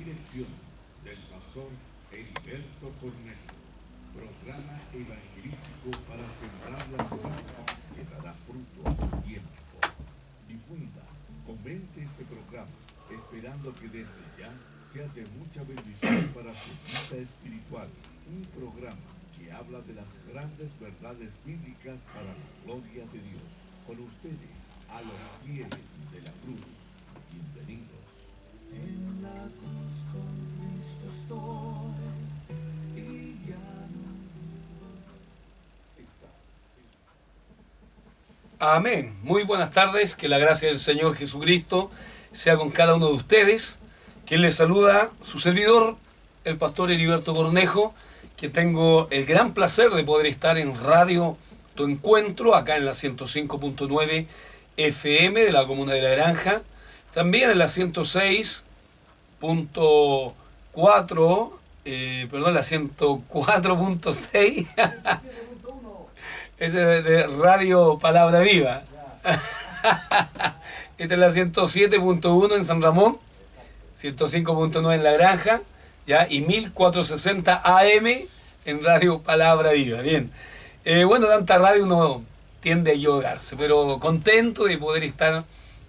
dirección del pastor Heriberto Cornejo. Programa evangelístico para sembrar la semilla que dará fruto a su tiempo. Difunda, comente este programa, esperando que desde ya sea de mucha bendición para su vida espiritual. Un programa que habla de las grandes verdades bíblicas para la gloria de Dios. Con ustedes, a los pies de la cruz. Bienvenidos. En la cruz con Cristo estoy y ya no está. Amén. Muy buenas tardes. Que la gracia del Señor Jesucristo sea con cada uno de ustedes. Quien les saluda, su servidor, el pastor Heriberto Cornejo, que tengo el gran placer de poder estar en Radio Tu Encuentro, acá en la 105.9 FM de la Comuna de La Granja, también en la 106.4, la 104.6, ese de Radio Palabra Viva. Esta es la 107.1 en San Ramón, 105.9 en La Granja, ¿ya? Y 1460 AM en Radio Palabra Viva. Bien, bueno, tanta radio uno tiende a equivocarse, pero contento de poder estar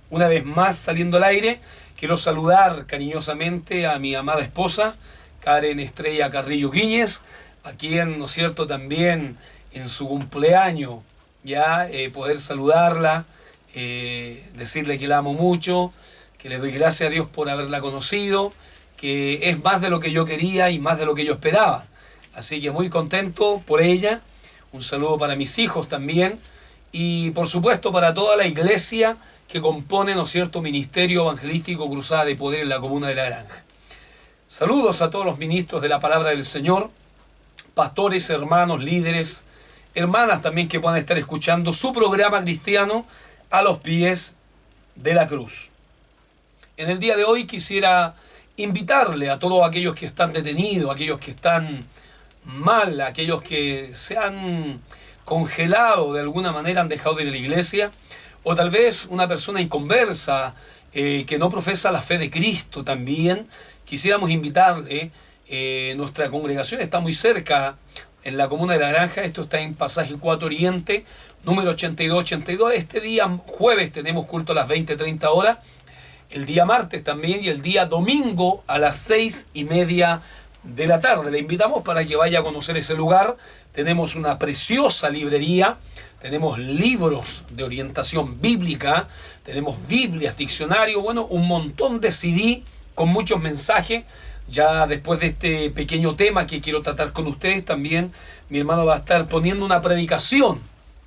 una vez más saliendo al aire. Quiero saludar cariñosamente a mi amada esposa, Karen Estrella Carrillo Quiñez, a quien, ¿no es cierto?, también en su cumpleaños, ya poder saludarla, decirle que la amo mucho, que le doy gracias a Dios por haberla conocido, que es más de lo que yo quería y más de lo que yo esperaba. Así que muy contento por ella. Un saludo para mis hijos también. Y por supuesto para toda la iglesia que compone, ¿no es cierto?, Ministerio Evangelístico Cruzada de Poder en la Comuna de La Granja. Saludos a todos los ministros de la Palabra del Señor, pastores, hermanos, líderes, hermanas también que puedan estar escuchando su programa cristiano A los Pies de la Cruz. En el día de hoy quisiera invitarle a todos aquellos que están detenidos, aquellos que están mal, aquellos que se han congelado de alguna manera, han dejado de ir a la iglesia, o tal vez una persona inconversa que no profesa la fe de Cristo también. Quisiéramos invitarle, nuestra congregación está muy cerca, en la Comuna de La Granja. Esto está en Pasaje 4 Oriente, número 8282. Este día jueves tenemos culto a las 20:30 horas, el día martes también, y el día domingo a las 6:30 de la tarde. Le invitamos para que vaya a conocer ese lugar. Tenemos una preciosa librería, tenemos libros de orientación bíblica, tenemos Biblias, diccionario, bueno, un montón de CD con muchos mensajes. Ya después de este pequeño tema que quiero tratar con ustedes, también mi hermano va a estar poniendo una predicación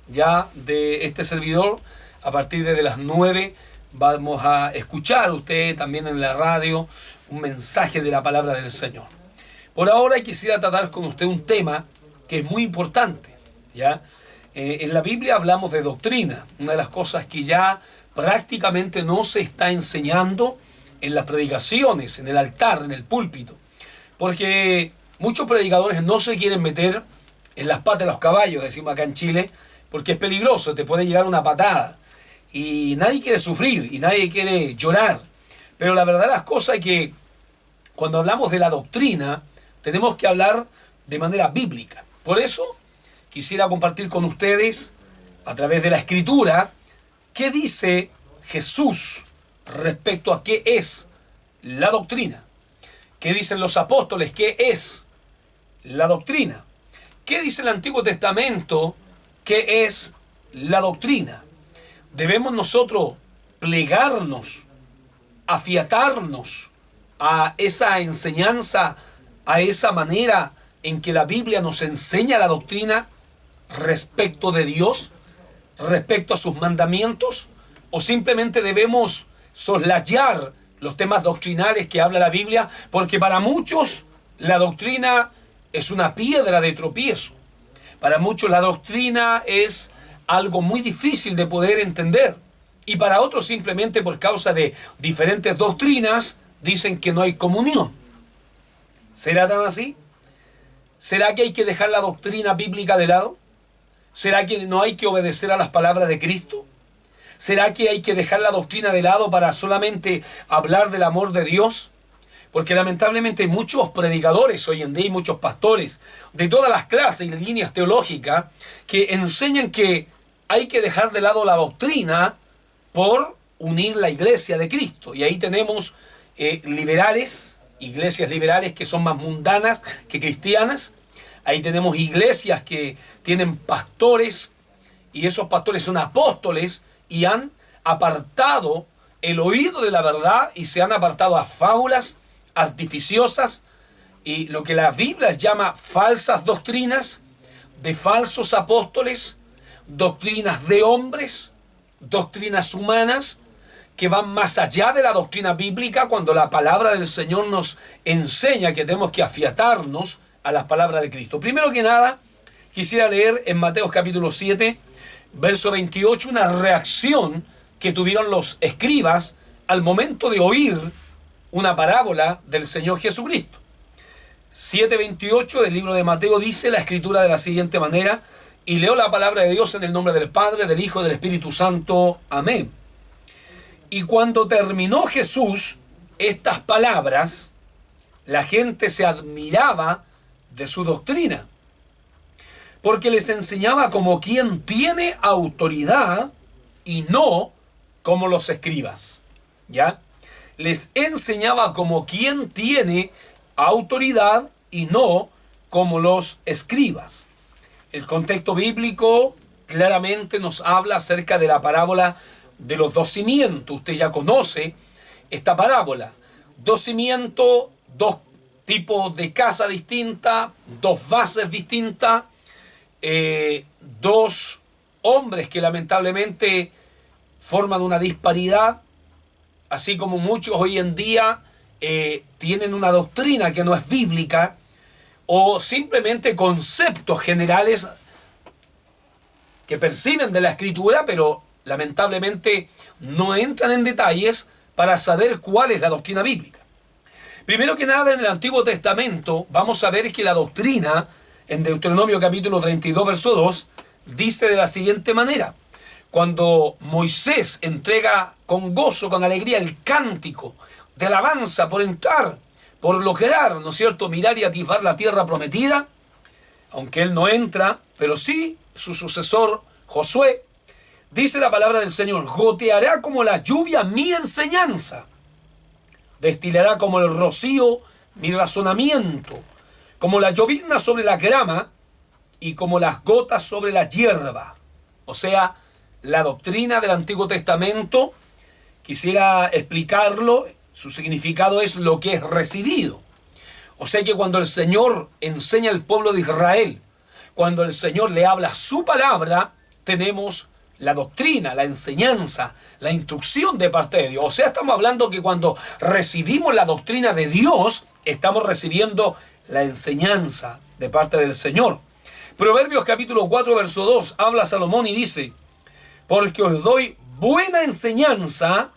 ya de este servidor. A partir de las 9 vamos a escuchar usted también en la radio un mensaje de la palabra del Señor. Por ahora quisiera tratar con usted un tema que es muy importante, ¿ya? En la Biblia hablamos de doctrina, una de las cosas que ya prácticamente no se está enseñando en las predicaciones, en el altar, en el púlpito, porque muchos predicadores no se quieren meter en las patas de los caballos, decimos acá en Chile, porque es peligroso, te puede llegar una patada, y nadie quiere sufrir, y nadie quiere llorar. Pero la verdad las cosas es que cuando hablamos de la doctrina, tenemos que hablar de manera bíblica. Por eso quisiera compartir con ustedes, a través de la Escritura, qué dice Jesús respecto a qué es la doctrina. ¿Qué dicen los apóstoles? ¿Qué es la doctrina? ¿Qué dice el Antiguo Testamento? ¿Qué es la doctrina? Debemos nosotros plegarnos, afiatarnos a esa enseñanza, a esa manera en que la Biblia nos enseña la doctrina respecto de Dios, respecto a sus mandamientos, o simplemente debemos soslayar los temas doctrinales que habla la Biblia, porque para muchos la doctrina es una piedra de tropiezo. Para muchos la doctrina es algo muy difícil de poder entender, y para otros simplemente por causa de diferentes doctrinas dicen que no hay comunión. ¿Será tan así? ¿Será que hay que dejar la doctrina bíblica de lado? ¿Será que no hay que obedecer a las palabras de Cristo? ¿Será que hay que dejar la doctrina de lado para solamente hablar del amor de Dios? Porque lamentablemente hay muchos predicadores hoy en día y muchos pastores de todas las clases y líneas teológicas que enseñan que hay que dejar de lado la doctrina por unir la iglesia de Cristo. Y ahí tenemos liberales, iglesias liberales que son más mundanas que cristianas. Ahí tenemos iglesias que tienen pastores y esos pastores son apóstoles y han apartado el oído de la verdad y se han apartado a fábulas artificiosas y lo que la Biblia llama falsas doctrinas de falsos apóstoles, doctrinas de hombres, doctrinas humanas que van más allá de la doctrina bíblica, cuando la palabra del Señor nos enseña que tenemos que afiatarnos a las palabras de Cristo. Primero que nada, quisiera leer en Mateo capítulo 7, verso 28, una reacción que tuvieron los escribas al momento de oír una parábola del Señor Jesucristo. 7:28 del libro de Mateo dice la escritura de la siguiente manera, y leo la palabra de Dios en el nombre del Padre, del Hijo y del Espíritu Santo. Amén. Y cuando terminó Jesús estas palabras, la gente se admiraba de su doctrina, porque les enseñaba como quien tiene autoridad y no como los escribas. ¿Ya? Les enseñaba como quien tiene autoridad y no como los escribas. El contexto bíblico claramente nos habla acerca de la parábola de los dos cimientos. Usted ya conoce esta parábola. Dos cimientos, dos tipos de casa distintas, dos bases distintas, dos hombres que lamentablemente forman una disparidad, así como muchos hoy en día tienen una doctrina que no es bíblica o simplemente conceptos generales que perciben de la Escritura, pero lamentablemente no entran en detalles para saber cuál es la doctrina bíblica. Primero que nada, en el Antiguo Testamento vamos a ver que la doctrina, en Deuteronomio capítulo 32, verso 2, dice de la siguiente manera: cuando Moisés entrega con gozo, con alegría, el cántico de alabanza por entrar, por lograr, ¿no es cierto?, mirar y atisbar la tierra prometida, aunque él no entra, pero sí su sucesor Josué, dice la palabra del Señor: goteará como la lluvia mi enseñanza, destilará como el rocío mi razonamiento, como la llovizna sobre la grama y como las gotas sobre la hierba. O sea, la doctrina del Antiguo Testamento, quisiera explicarlo, su significado es lo que es recibido. O sea que cuando el Señor enseña al pueblo de Israel, cuando el Señor le habla su palabra, tenemos la doctrina, la enseñanza, la instrucción de parte de Dios. O sea, estamos hablando que cuando recibimos la doctrina de Dios, estamos recibiendo la enseñanza de parte del Señor. Proverbios capítulo 4, verso 2, habla Salomón y dice: porque os doy buena enseñanza,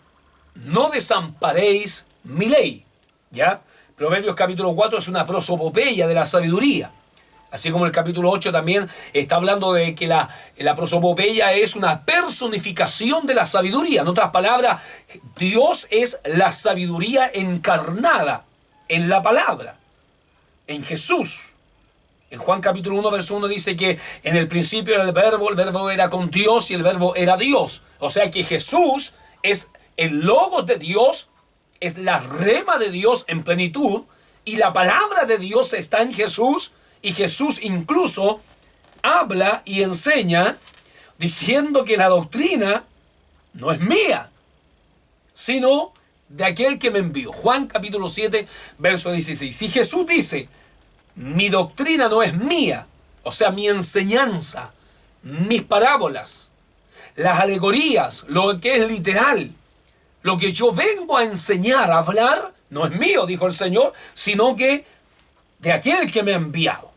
no desamparéis mi ley. ¿Ya? Proverbios capítulo 4 es una prosopopeya de la sabiduría. Así como el capítulo 8 también está hablando de que la prosopopeya es una personificación de la sabiduría. En otras palabras, Dios es la sabiduría encarnada en la palabra, en Jesús. En Juan capítulo 1, verso 1 dice que en el principio era el verbo era con Dios y el verbo era Dios. O sea que Jesús es el logos de Dios, es la rema de Dios en plenitud, y la palabra de Dios está en Jesús, y Jesús incluso habla y enseña diciendo que la doctrina no es mía, sino de aquel que me envió. Juan capítulo 7, verso 16. Si Jesús dice: mi doctrina no es mía, o sea, mi enseñanza, mis parábolas, las alegorías, lo que es literal, lo que yo vengo a enseñar, a hablar, no es mío, dijo el Señor, sino que de aquel que me ha enviado.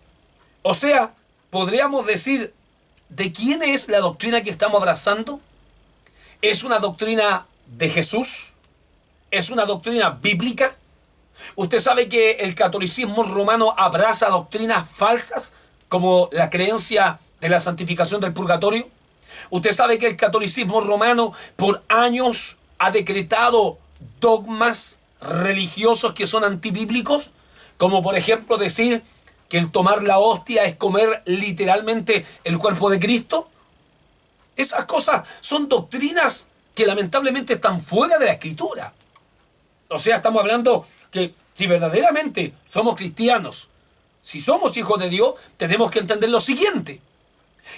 O sea, podríamos decir, ¿de quién es la doctrina que estamos abrazando? ¿Es una doctrina de Jesús? ¿Es una doctrina bíblica? Usted sabe que el catolicismo romano abraza doctrinas falsas, como la creencia de la santificación del purgatorio. Usted sabe que el catolicismo romano por años ha decretado dogmas religiosos que son antibíblicos, como por ejemplo decir que el tomar la hostia es comer literalmente el cuerpo de Cristo. Esas cosas son doctrinas que lamentablemente están fuera de la Escritura. O sea, estamos hablando que si verdaderamente somos cristianos, si somos hijos de Dios, tenemos que entender lo siguiente: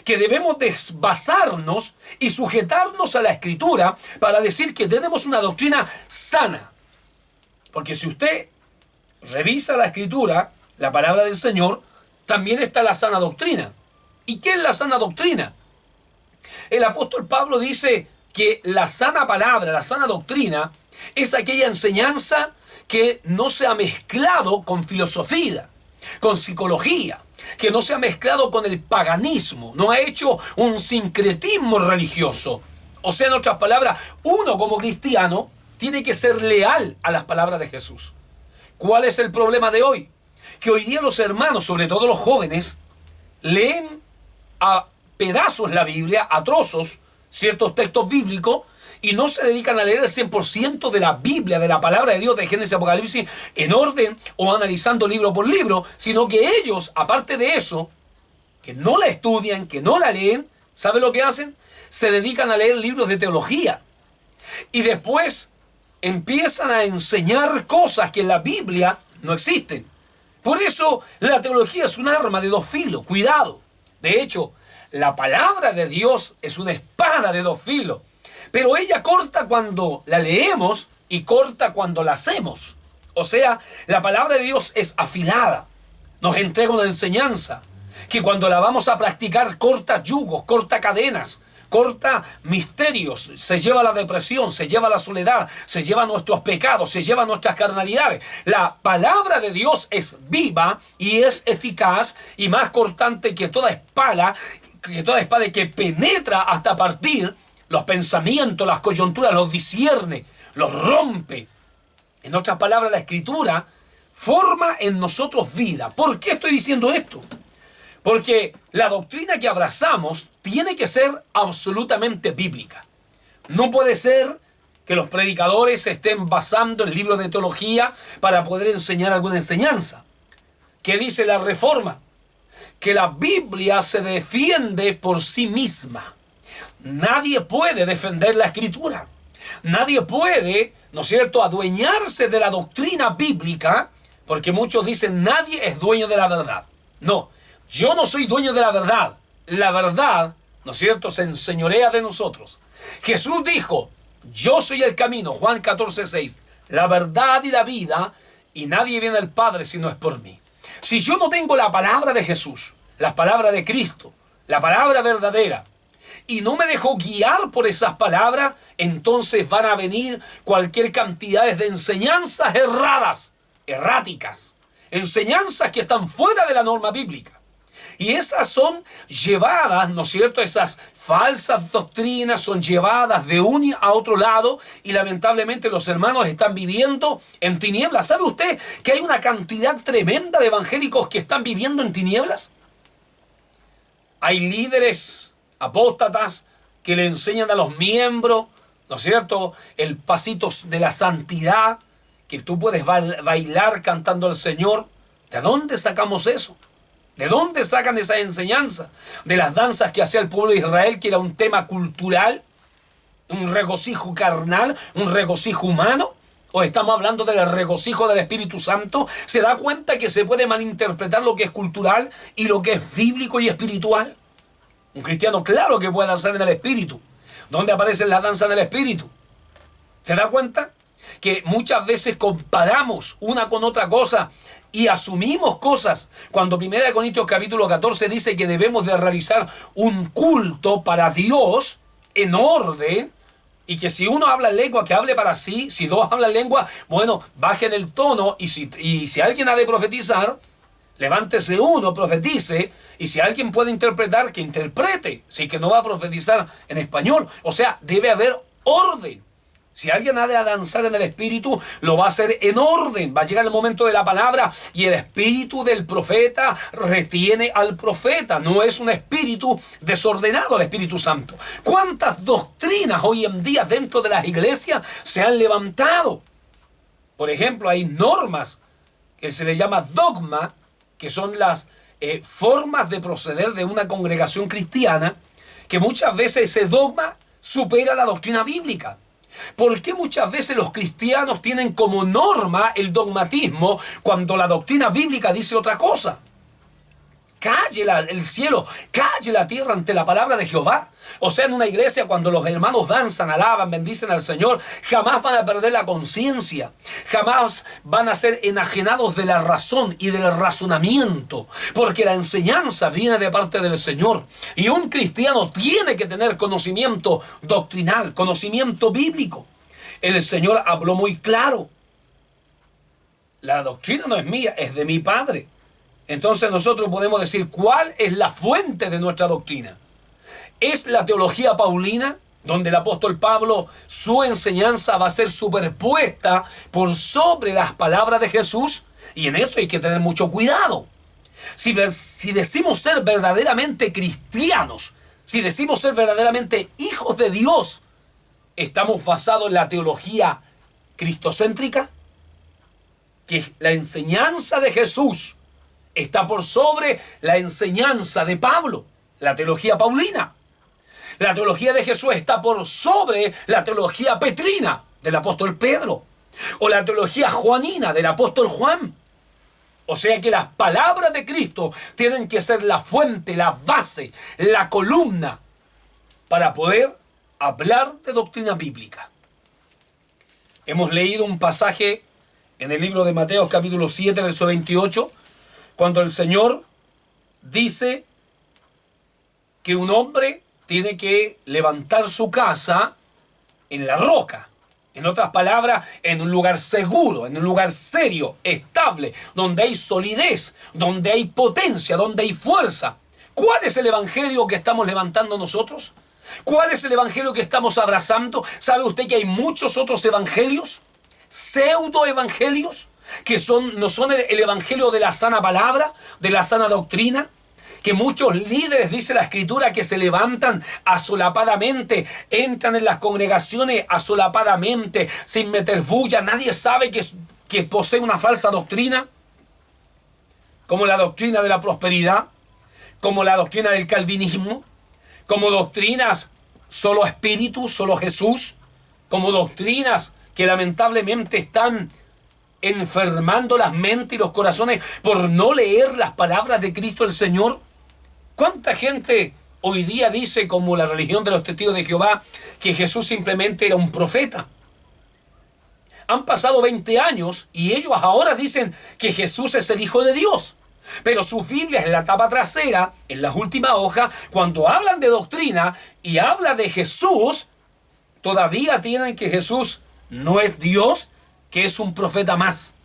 que debemos basarnos y sujetarnos a la Escritura para decir que tenemos una doctrina sana. Porque si usted revisa la Escritura, la palabra del Señor, también está la sana doctrina. ¿Y qué es la sana doctrina? El apóstol Pablo dice que la sana palabra, la sana doctrina, es aquella enseñanza que no se ha mezclado con filosofía, con psicología, que no se ha mezclado con el paganismo, no ha hecho un sincretismo religioso. O sea, en otras palabras, uno como cristiano tiene que ser leal a las palabras de Jesús. ¿Cuál es el problema de hoy? Que hoy día los hermanos, sobre todo los jóvenes, leen a pedazos la Biblia, a trozos, ciertos textos bíblicos, y no se dedican a leer el 100% de la Biblia, de la palabra de Dios, de Génesis, Apocalipsis, en orden o analizando libro por libro, sino que ellos, aparte de eso, que no la estudian, que no la leen, ¿saben lo que hacen? Se dedican a leer libros de teología. Y después empiezan a enseñar cosas que en la Biblia no existen. Por eso la teología es un arma de dos filos, cuidado. De hecho, la palabra de Dios es una espada de dos filos, pero ella corta cuando la leemos y corta cuando la hacemos. O sea, la palabra de Dios es afilada, nos entrega una enseñanza que cuando la vamos a practicar corta yugos, corta cadenas, corta misterios, se lleva la depresión, se lleva la soledad, se lleva nuestros pecados, se lleva nuestras carnalidades. La palabra de Dios es viva y es eficaz y más cortante que toda espada que penetra hasta partir los pensamientos, las coyunturas, los discierne, los rompe. En otras palabras, la Escritura forma en nosotros vida. ¿Por qué estoy diciendo esto? Porque la doctrina que abrazamos tiene que ser absolutamente bíblica. No puede ser que los predicadores se estén basando en libros de teología para poder enseñar alguna enseñanza. ¿Qué dice la Reforma? Que la Biblia se defiende por sí misma. Nadie puede defender la Escritura. Nadie puede, ¿no es cierto?, adueñarse de la doctrina bíblica, porque muchos dicen nadie es dueño de la verdad. No. Yo no soy dueño de la verdad. La verdad, ¿no es cierto?, se enseñorea de nosotros. Jesús dijo, yo soy el camino, Juan 14:6, la verdad y la vida, y nadie viene al Padre si no es por mí. Si yo no tengo la palabra de Jesús, la palabra de Cristo, la palabra verdadera, y no me dejo guiar por esas palabras, entonces van a venir cualquier cantidad de enseñanzas erráticas, enseñanzas que están fuera de la norma bíblica. Y esas son llevadas, ¿no es cierto? Esas falsas doctrinas son llevadas de un a otro lado y lamentablemente los hermanos están viviendo en tinieblas. ¿Sabe usted que hay una cantidad tremenda de evangélicos que están viviendo en tinieblas? Hay líderes apóstatas que le enseñan a los miembros, ¿no es cierto?, el pasito de la santidad, que tú puedes bailar cantando al Señor. ¿De dónde sacamos eso? ¿De dónde sacan esa enseñanza? De las danzas que hacía el pueblo de Israel, que era un tema cultural, un regocijo carnal, un regocijo humano. ¿O estamos hablando del regocijo del Espíritu Santo? ¿Se da cuenta que se puede malinterpretar lo que es cultural y lo que es bíblico y espiritual? Un cristiano, claro que puede danzar en el Espíritu. ¿Dónde aparece la danza del Espíritu? ¿Se da cuenta? Que muchas veces comparamos una con otra cosa y asumimos cosas. Cuando 1 Corintios capítulo 14 dice que debemos de realizar un culto para Dios en orden, y que si uno habla en lengua, que hable para sí, si dos hablan lengua, bueno, bajen el tono, y si alguien ha de profetizar, levántese uno, profetice, y si alguien puede interpretar, que interprete, si que no va a profetizar en español. O sea, debe haber orden. Si alguien ha de danzar en el Espíritu, lo va a hacer en orden. Va a llegar el momento de la palabra y el espíritu del profeta retiene al profeta. No es un espíritu desordenado el Espíritu Santo. ¿Cuántas doctrinas hoy en día dentro de las iglesias se han levantado? Por ejemplo, hay normas que se le llama dogma, que son las formas de proceder de una congregación cristiana, que muchas veces ese dogma supera la doctrina bíblica. ¿Por qué muchas veces los cristianos tienen como norma el dogmatismo cuando la doctrina bíblica dice otra cosa? Calle el cielo, calle la tierra ante la palabra de Jehová. O sea, en una iglesia cuando los hermanos danzan, alaban, bendicen al Señor, jamás van a perder la conciencia, jamás van a ser enajenados de la razón y del razonamiento, porque la enseñanza viene de parte del Señor. Y un cristiano tiene que tener conocimiento doctrinal, conocimiento bíblico. El Señor habló muy claro. La doctrina no es mía, es de mi Padre. Entonces nosotros podemos decir cuál es la fuente de nuestra doctrina. Es la teología paulina, donde el apóstol Pablo, su enseñanza va a ser superpuesta por sobre las palabras de Jesús, y en esto hay que tener mucho cuidado. Si decimos ser verdaderamente cristianos, si decimos ser verdaderamente hijos de Dios, ¿estamos basados en la teología cristocéntrica? Que la enseñanza de Jesús está por sobre la enseñanza de Pablo, la teología paulina. La teología de Jesús está por sobre la teología petrina del apóstol Pedro, o la teología juanina del apóstol Juan. O sea que las palabras de Cristo tienen que ser la fuente, la base, la columna para poder hablar de doctrina bíblica. Hemos leído un pasaje en el libro de Mateo capítulo 7, verso 28, cuando el Señor dice que un hombre tiene que levantar su casa en la roca. En otras palabras, en un lugar seguro, en un lugar serio, estable, donde hay solidez, donde hay potencia, donde hay fuerza. ¿Cuál es el evangelio que estamos levantando nosotros? ¿Cuál es el evangelio que estamos abrazando? ¿Sabe usted que hay muchos otros evangelios? Pseudo-evangelios, que no son el evangelio de la sana palabra, de la sana doctrina, que muchos líderes, dice la Escritura, que se levantan asolapadamente, entran en las congregaciones asolapadamente, sin meter bulla, nadie sabe que posee una falsa doctrina, como la doctrina de la prosperidad, como la doctrina del calvinismo, como doctrinas solo Espíritu, solo Jesús, como doctrinas que lamentablemente están enfermando las mentes y los corazones por no leer las palabras de Cristo el Señor. ¿Cuánta gente hoy día dice, como la religión de los testigos de Jehová, que Jesús simplemente era un profeta? Han pasado 20 años y ellos ahora dicen que Jesús es el Hijo de Dios. Pero sus Biblias en la tapa trasera, en las últimas hojas, cuando hablan de doctrina y habla de Jesús, todavía tienen que Jesús no es Dios, que es un profeta más.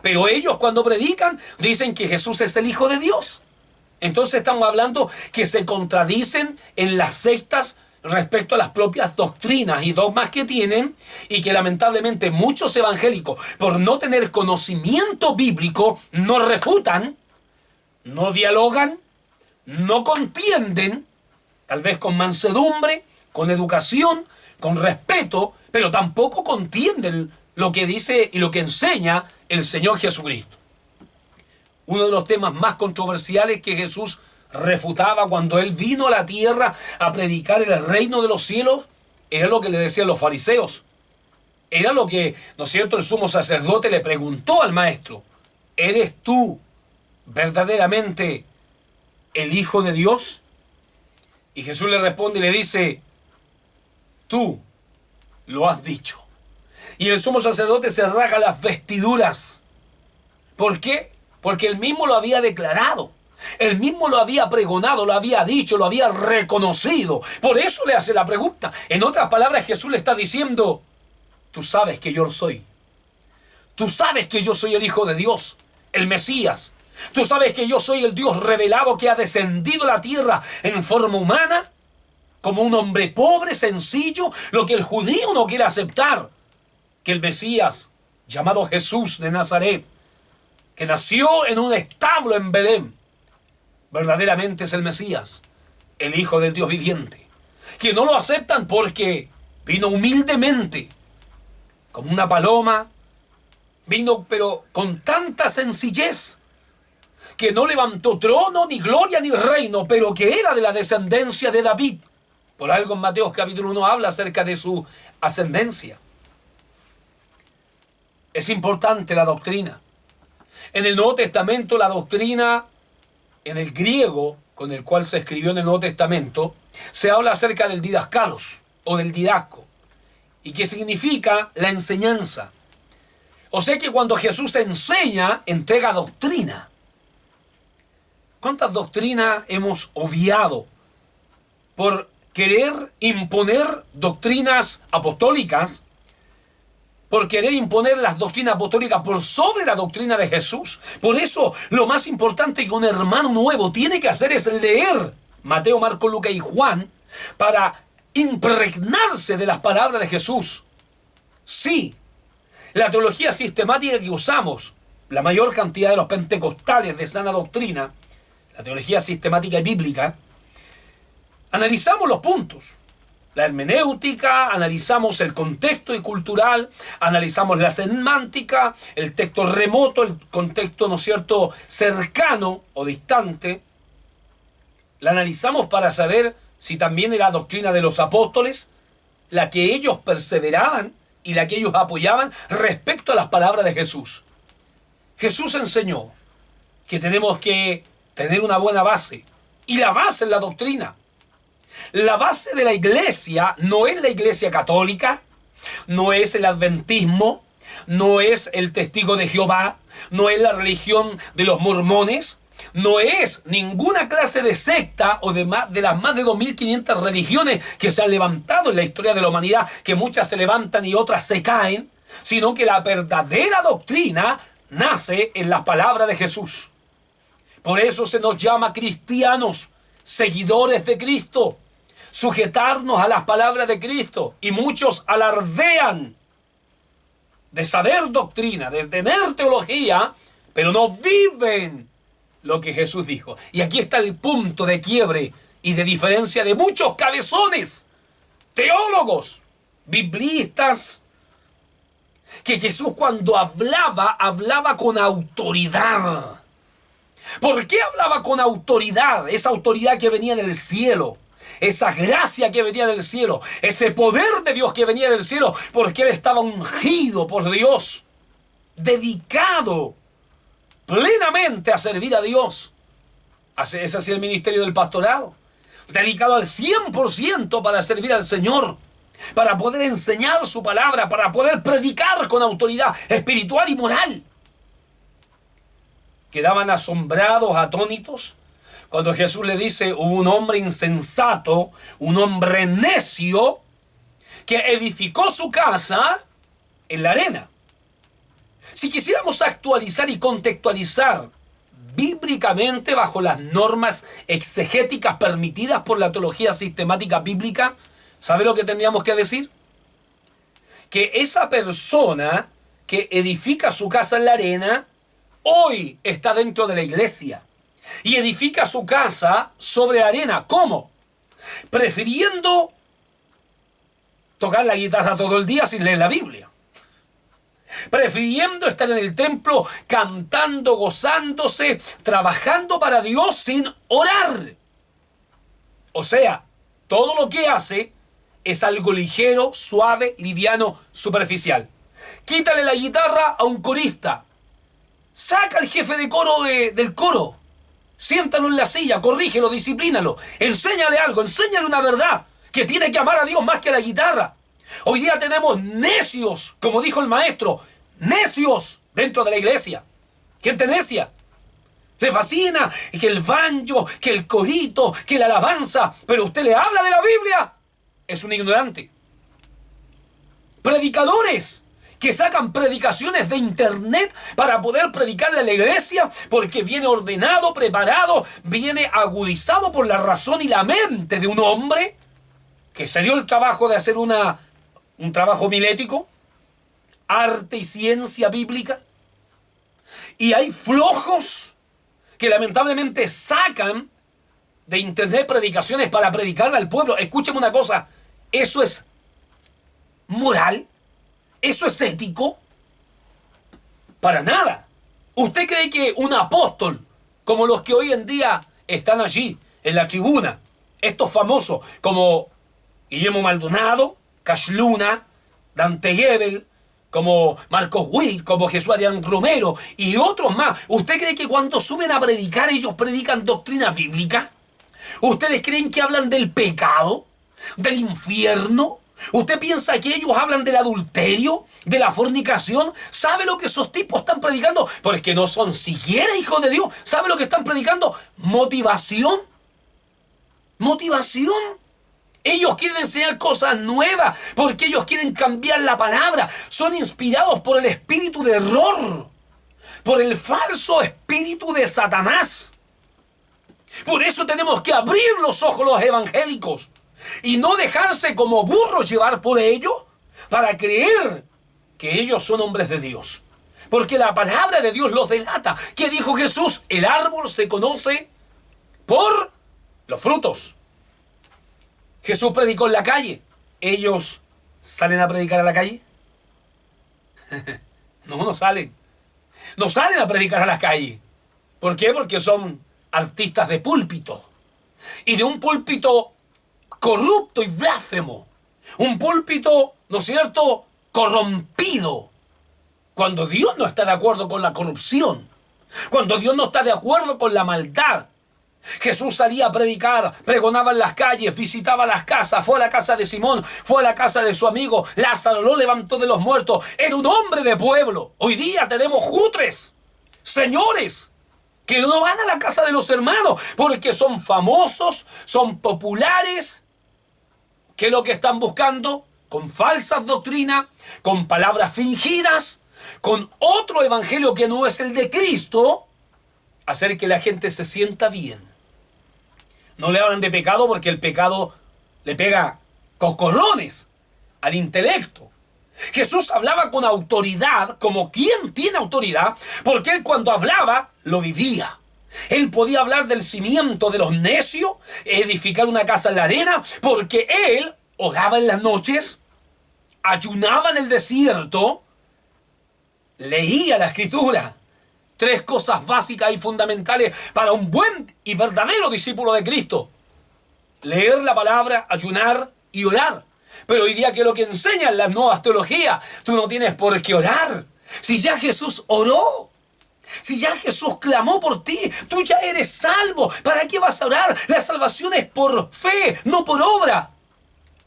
Pero ellos cuando predican dicen que Jesús es el Hijo de Dios. Entonces estamos hablando que se contradicen en las sectas respecto a las propias doctrinas y dogmas que tienen, y que lamentablemente muchos evangélicos, por no tener conocimiento bíblico, no refutan, no dialogan, no contienden, tal vez con mansedumbre, con educación, con respeto, pero tampoco contienden lo que dice y lo que enseña el Señor Jesucristo. Uno de los temas más controversiales que Jesús refutaba cuando Él vino a la tierra a predicar el reino de los cielos era lo que le decían los fariseos. Era lo que, ¿no es cierto?, el sumo sacerdote le preguntó al maestro: ¿eres tú verdaderamente el Hijo de Dios? Y Jesús le responde y le dice: tú lo has dicho. Y el sumo sacerdote se rasga las vestiduras. ¿Por qué? Porque él mismo lo había declarado. Él mismo lo había pregonado, lo había dicho, lo había reconocido. Por eso le hace la pregunta. En otras palabras, Jesús le está diciendo: tú sabes que yo lo soy. Tú sabes que yo soy el Hijo de Dios, el Mesías. Tú sabes que yo soy el Dios revelado que ha descendido a la tierra en forma humana, como un hombre pobre, sencillo, lo que el judío no quiere aceptar. Que el Mesías, llamado Jesús de Nazaret, que nació en un establo en Belén, verdaderamente es el Mesías, el Hijo del Dios viviente. Que no lo aceptan porque vino humildemente, como una paloma, Vino pero con tanta sencillez, que no levantó trono, ni gloria, ni reino, pero que era de la descendencia de David. Por algo en Mateo capítulo 1 habla acerca de su ascendencia. Es importante la doctrina. En el Nuevo Testamento la doctrina, en el griego con el cual se escribió en el Nuevo Testamento, se habla acerca del didascalos o del didasco, y que significa la enseñanza. O sea que cuando Jesús enseña, entrega doctrina. ¿Cuántas doctrinas hemos obviado por querer imponer doctrinas apostólicas, por querer imponer las doctrinas apostólicas por sobre la doctrina de Jesús? Por eso lo más importante que un hermano nuevo tiene que hacer es leer Mateo, Marcos, Lucas y Juan para impregnarse de las palabras de Jesús. Sí, la teología sistemática que usamos, la mayor cantidad de los pentecostales de sana doctrina, la teología sistemática y bíblica, analizamos los puntos, la hermenéutica, analizamos el contexto y cultural, analizamos la semántica, el texto remoto, el contexto, ¿no es cierto?, cercano o distante. La analizamos para saber si también era doctrina de los apóstoles, la que ellos perseveraban y la que ellos apoyaban respecto a las palabras de Jesús. Jesús enseñó que tenemos que tener una buena base, y la base es la doctrina. La base de la iglesia no es la iglesia católica, no es el adventismo, no es el testigo de Jehová, no es la religión de los mormones, no es ninguna clase de secta o de las más de 2.500 religiones que se han levantado en la historia de la humanidad, que muchas se levantan y otras se caen, sino que la verdadera doctrina nace en las palabras de Jesús. Por eso se nos llama cristianos, seguidores de Cristo, sujetarnos a las palabras de Cristo. Y muchos alardean de saber doctrina, de tener teología, pero no viven lo que Jesús dijo. Y aquí está el punto de quiebre y de diferencia de muchos cabezones, teólogos, biblistas, que Jesús cuando hablaba con autoridad. ¿Por qué hablaba con autoridad? Esa autoridad que venía del cielo, esa gracia que venía del cielo, ese poder de Dios que venía del cielo, porque él estaba ungido por Dios, dedicado plenamente a servir a Dios. Ese es así el ministerio del pastorado, dedicado al 100% para servir al Señor, para poder enseñar su palabra, para poder predicar con autoridad espiritual y moral. Quedaban asombrados, atónitos, cuando Jesús le dice: hubo un hombre insensato, un hombre necio, que edificó su casa en la arena. Si quisiéramos actualizar y contextualizar bíblicamente bajo las normas exegéticas permitidas por la teología sistemática bíblica, ¿sabe lo que tendríamos que decir? Que esa persona que edifica su casa en la arena hoy está dentro de la iglesia y edifica su casa sobre arena. ¿Cómo? Prefiriendo tocar la guitarra todo el día sin leer la Biblia. Prefiriendo estar en el templo cantando, gozándose, trabajando para Dios sin orar. O sea, todo lo que hace es algo ligero, suave, liviano, superficial. Quítale la guitarra a un corista. Saca al jefe de coro del coro. Siéntalo en la silla, corrígelo, disciplínalo. Enséñale algo, enséñale una verdad. Que tiene que amar a Dios más que a la guitarra. Hoy día tenemos necios, como dijo el maestro, necios dentro de la iglesia. Gente necia. Le fascina que el banjo, que el corito, que la alabanza, pero usted le habla de la Biblia. Es un ignorante. Predicadores que sacan predicaciones de internet para poder predicarle a la iglesia, porque viene ordenado, preparado, viene agudizado por la razón y la mente de un hombre que se dio el trabajo de hacer un trabajo homilético, arte y ciencia bíblica. Y hay flojos que lamentablemente sacan de internet predicaciones para predicarle al pueblo. Escúcheme una cosa, ¿eso es moral? ¿Eso es ético? Para nada. ¿Usted cree que un apóstol, como los que hoy en día están allí, en la tribuna, estos famosos como Guillermo Maldonado, Cash Luna, Dante Gebel, como Marcos Witt, como Jesús Adrián Romero y otros más, ¿usted cree que cuando suben a predicar ellos predican doctrina bíblica? ¿Ustedes creen que hablan del pecado, del infierno? ¿Usted piensa que ellos hablan del adulterio, de la fornicación? ¿Sabe lo que esos tipos están predicando? Porque no son siquiera hijos de Dios. ¿Sabe lo que están predicando? Motivación. Motivación. Ellos quieren enseñar cosas nuevas porque ellos quieren cambiar la palabra. Son inspirados por el espíritu de error, por el falso espíritu de Satanás. Por eso tenemos que abrir los ojos los evangélicos y no dejarse como burros llevar por ellos para creer que ellos son hombres de Dios. Porque la palabra de Dios los delata. ¿Qué dijo Jesús? El árbol se conoce por los frutos. Jesús predicó en la calle. ¿Ellos salen a predicar a la calle? No salen. No salen a predicar a la calle. ¿Por qué? Porque son artistas de púlpito. Y de un púlpito corrupto y blasfemo. Un púlpito, ¿no es cierto?, corrompido. Cuando Dios no está de acuerdo con la corrupción. Cuando Dios no está de acuerdo con la maldad. Jesús salía a predicar, pregonaba en las calles, visitaba las casas, fue a la casa de Simón, fue a la casa de su amigo, Lázaro lo levantó de los muertos, era un hombre de pueblo. Hoy día tenemos jutres, señores, que no van a la casa de los hermanos porque son famosos, son populares. ¿Qué es lo que están buscando? Con falsas doctrinas, con palabras fingidas, con otro evangelio que no es el de Cristo, hacer que la gente se sienta bien. No le hablan de pecado porque el pecado le pega coscorrones al intelecto. Jesús hablaba con autoridad, como quien tiene autoridad, porque él cuando hablaba lo vivía. Él podía hablar del cimiento de los necios, edificar una casa en la arena, porque él oraba en las noches, ayunaba en el desierto, leía la Escritura. 3 cosas básicas y fundamentales para un buen y verdadero discípulo de Cristo: leer la palabra, ayunar y orar. Pero hoy día, que es lo que enseñan las nuevas teologías, tú no tienes por qué orar. Si ya Jesús oró, si ya Jesús clamó por ti, tú ya eres salvo. ¿Para qué vas a orar? La salvación es por fe, no por obra.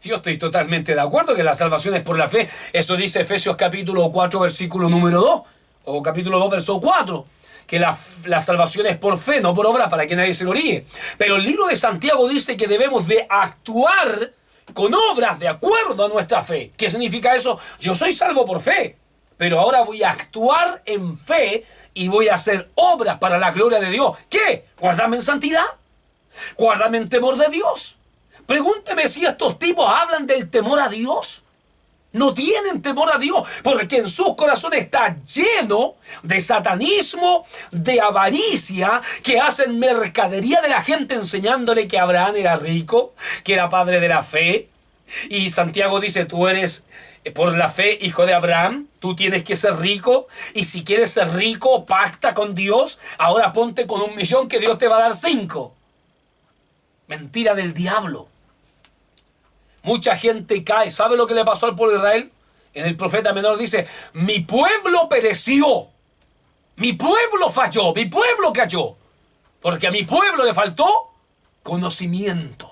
Yo estoy totalmente de acuerdo que la salvación es por la fe. Eso dice Efesios capítulo 4, versículo número 2. O capítulo 2, verso 4, que la salvación es por fe, no por obra, para que nadie se lo ríe. Pero el libro de Santiago dice que debemos de actuar con obras de acuerdo a nuestra fe. ¿Qué significa eso? Yo soy salvo por fe, pero ahora voy a actuar en fe y voy a hacer obras para la gloria de Dios. ¿Qué? ¿Guardarme en santidad? ¿Guardarme en temor de Dios? Pregúnteme si estos tipos hablan del temor a Dios. No tienen temor a Dios porque en sus corazones está lleno de satanismo, de avaricia, que hacen mercadería de la gente enseñándole que Abraham era rico, que era padre de la fe. Y Santiago dice: tú eres por la fe hijo de Abraham, tú tienes que ser rico, y si quieres ser rico, pacta con Dios, ahora ponte con 1 millón que Dios te va a dar 5. Mentira del diablo. Mucha gente cae. ¿Sabe lo que le pasó al pueblo de Israel? En el profeta menor dice: mi pueblo pereció, mi pueblo falló, mi pueblo cayó, porque a mi pueblo le faltó conocimiento.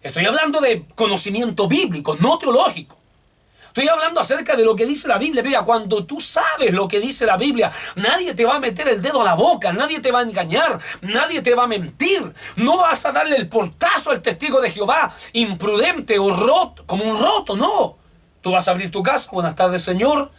Estoy hablando de conocimiento bíblico, no teológico. Estoy hablando acerca de lo que dice la Biblia. Mira, cuando tú sabes lo que dice la Biblia, nadie te va a meter el dedo a la boca, nadie te va a engañar, nadie te va a mentir. No vas a darle el portazo al testigo de Jehová, imprudente o roto, como un roto, no. Tú vas a abrir tu casa: buenas tardes, Señor.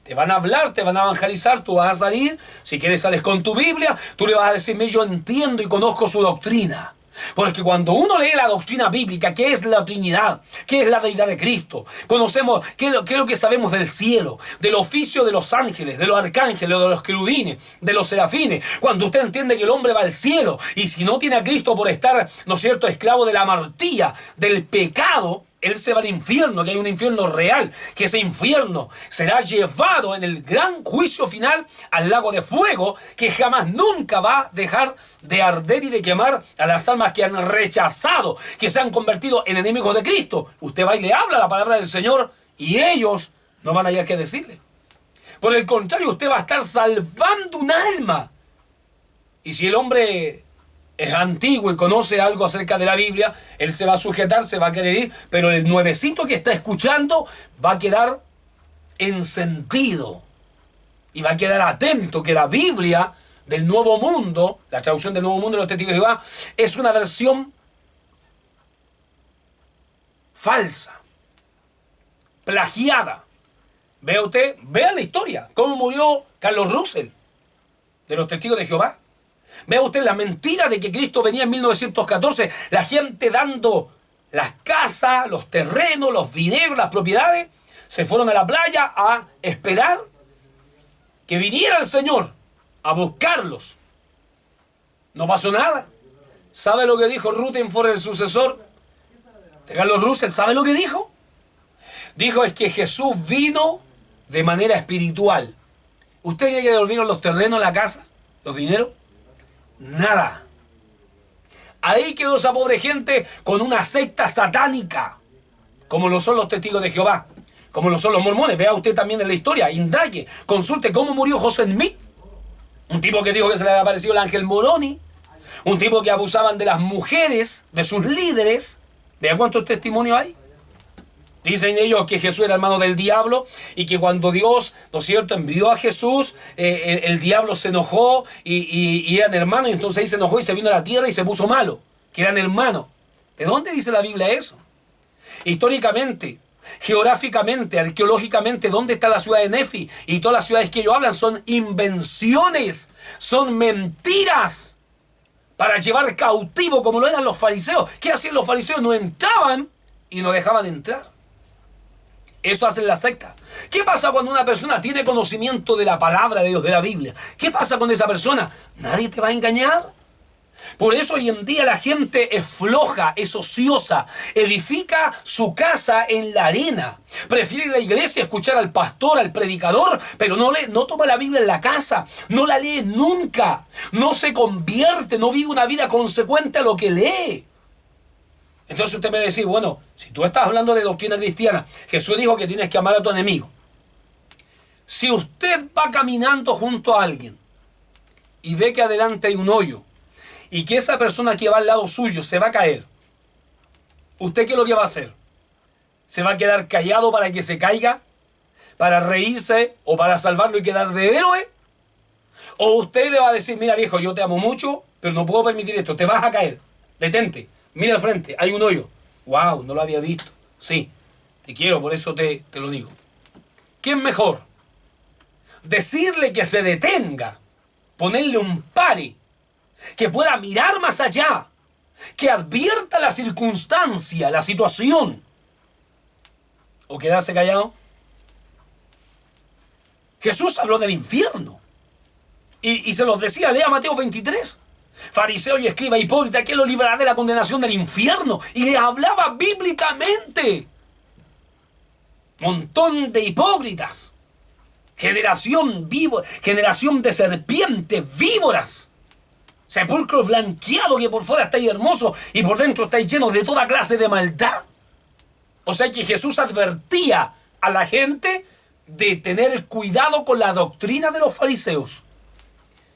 Te van a hablar, te van a evangelizar, tú vas a salir. Si quieres, sales con tu Biblia, tú le vas a decirme: yo entiendo y conozco su doctrina. Porque cuando uno lee la doctrina bíblica, ¿qué es la Trinidad? ¿Qué es la deidad de Cristo? Conocemos qué es lo que sabemos del cielo, del oficio de los ángeles, de los arcángeles, de los querubines, de los serafines. Cuando usted entiende que el hombre va al cielo, y si no tiene a Cristo por estar, ¿no es cierto?, esclavo de la amartía, del pecado, Él se va al infierno, que hay un infierno real, que ese infierno será llevado en el gran juicio final al lago de fuego, que jamás nunca va a dejar de arder y de quemar a las almas que han rechazado, que se han convertido en enemigos de Cristo. Usted va y le habla la palabra del Señor y ellos no van a hallar qué decirle. Por el contrario, usted va a estar salvando un alma. Y si el hombre es antiguo y conoce algo acerca de la Biblia, él se va a sujetar, se va a querer ir, pero el nuevecito que está escuchando va a quedar encendido y va a quedar atento que la Biblia del Nuevo Mundo, la traducción del Nuevo Mundo de los Testigos de Jehová, es una versión falsa, plagiada. Vea usted, vea la historia, cómo murió Carlos Russell de los Testigos de Jehová. Vea usted la mentira de que Cristo venía en 1914, la gente dando las casas, los terrenos, los dineros, las propiedades, se fueron a la playa a esperar que viniera el Señor a buscarlos. No pasó nada. ¿Sabe lo que dijo Rutherford, el sucesor de Carlos Russell? ¿Sabe lo que dijo? Dijo es que Jesús vino de manera espiritual. ¿Usted cree que devolvieron los terrenos, la casa, los dineros? Nada. Ahí quedó esa pobre gente con una secta satánica, como lo son los Testigos de Jehová, como lo son los mormones. Vea usted también en la historia, indague, consulte cómo murió José Smith, un tipo que dijo que se le había aparecido el ángel Moroni, un tipo que abusaban de las mujeres, de sus líderes. Vea cuántos testimonios hay. Dicen ellos que Jesús era hermano del diablo y que cuando Dios, ¿no es cierto?, envió a Jesús, el diablo se enojó y eran hermanos, y entonces ahí se enojó y se vino a la tierra y se puso malo, que eran hermanos. ¿De dónde dice la Biblia eso? Históricamente, geográficamente, arqueológicamente, ¿dónde está la ciudad de Nefi? Y todas las ciudades que ellos hablan son invenciones, son mentiras para llevar cautivo, como lo eran los fariseos. ¿Qué hacían los fariseos? No entraban y no dejaban entrar. Eso hacen las sectas. ¿Qué pasa cuando una persona tiene conocimiento de la palabra de Dios, de la Biblia? ¿Qué pasa con esa persona? Nadie te va a engañar. Por eso hoy en día la gente es floja, es ociosa, edifica su casa en la arena. Prefiere la iglesia, escuchar al pastor, al predicador, pero no toma la Biblia en la casa, no la lee nunca, no se convierte, no vive una vida consecuente a lo que lee. Entonces usted me va a decir, bueno, si tú estás hablando de doctrina cristiana, Jesús dijo que tienes que amar a tu enemigo. Si usted va caminando junto a alguien y ve que adelante hay un hoyo y que esa persona que va al lado suyo se va a caer, ¿usted qué es lo que va a hacer? ¿Se va a quedar callado para que se caiga? ¿Para reírse o para salvarlo y quedar de héroe? ¿O usted le va a decir, mira viejo, yo te amo mucho, pero no puedo permitir esto, te vas a caer, detente? Mira al frente, hay un hoyo. ¡Wow! No lo había visto. Sí, te quiero, por eso te lo digo. ¿Qué es mejor? Decirle que se detenga, ponerle un pare, que pueda mirar más allá, que advierta la circunstancia, la situación, o quedarse callado. Jesús habló del infierno y se los decía, lea Mateo 23. Fariseo y escriba hipócrita, que lo librará de la condenación del infierno. Y le hablaba bíblicamente. Montón de hipócritas. Generación de serpientes, víboras. Sepulcro blanqueado que por fuera estáis hermoso y por dentro estáis llenos de toda clase de maldad. O sea que Jesús advertía a la gente de tener cuidado con la doctrina de los fariseos.